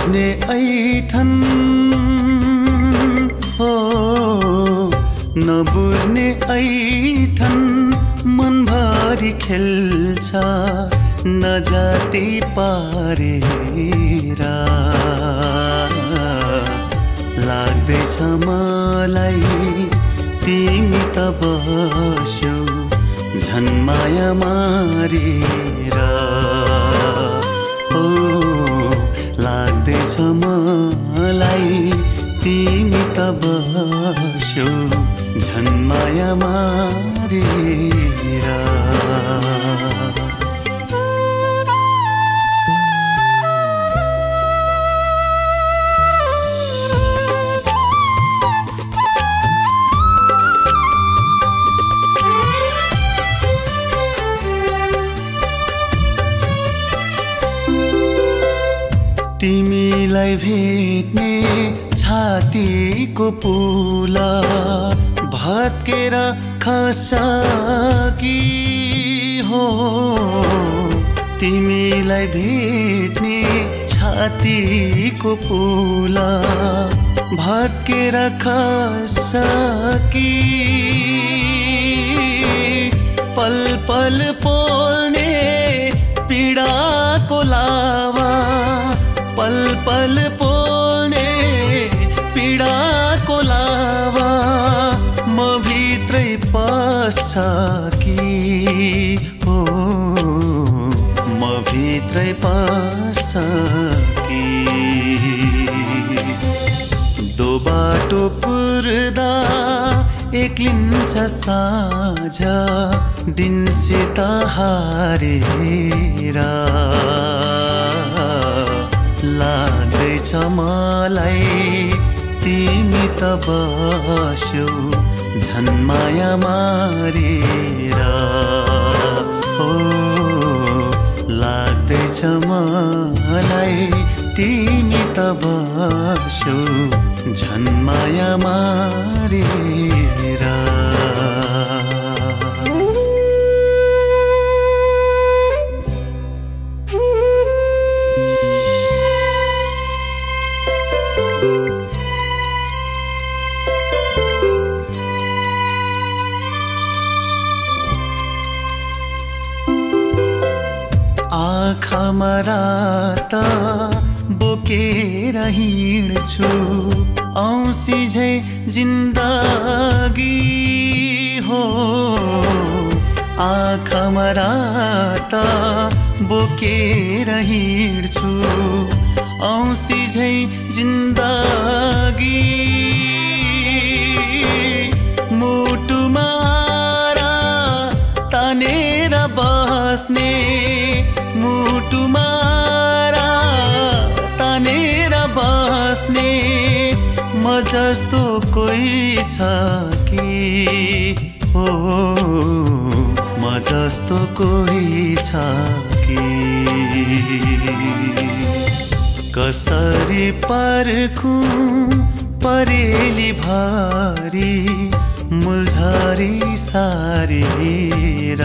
नबुझ्ने ऐठन हो नबुझ्ने ऐठन मनभरि खेल्छ नजाति पारेर लाग्दैछ मलाई तिमी त बस्यौ झन् माया मारेर लाग्दैछ मलाई तिमी त बस्यौ झन् माया मारेर तिमीलाई भेट्ने छातीको पुला भत्केर खस्छ कि हो तिमीलाई भेट्ने छातीको पुला भत्केर खस्छ कि पल पल पोल्ने पीडाको लावा पल पल पोल्ने पीडाको लावा म भित्रै पस्छ कि हो म भित्रै पस्छ कि दो बाटो कुर्दा एक्लिन्छ साँझ दिनसित हारेर लाग्दैछ मलाई तिमी त बस्यौ झन् माया मारेर हो लाग्दैछ मलाई तिमी त बस्यौ झन् माया मारेर आँखामा रात बोकेर हिँड्छु औँसी झै जिन्दगी हो आँखामा रात बोकेर हिँड्छु औँसी झै जिन्दगी मुटुमा तानेर बस्ने मुटुमा तानेर बस्ने म जस्तो कोही छ कि हो म जस्तो कोही छ कि कसरी पर्खु परेली भारी मुलझरी सारेर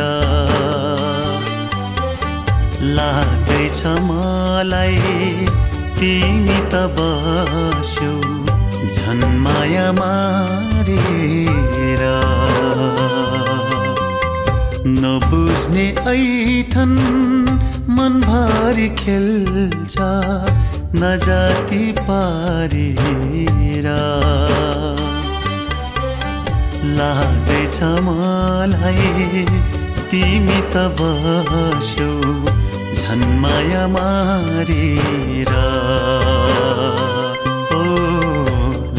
लाग्दैछ मलाई तिमी त बस्यौ झन् माया मारेर नबुझ्ने ऐठन मनभरि खेल्छ नजाति पारेर लाग्दैछ मलाई तिमी त बस्यौ झन् माया मारेर ओ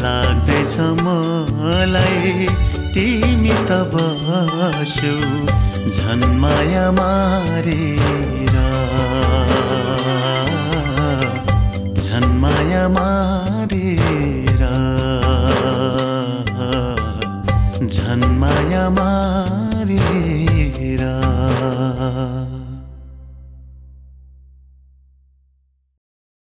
लाग्दैछ मलाई तिमी त बस्यौ झन् माया मारेर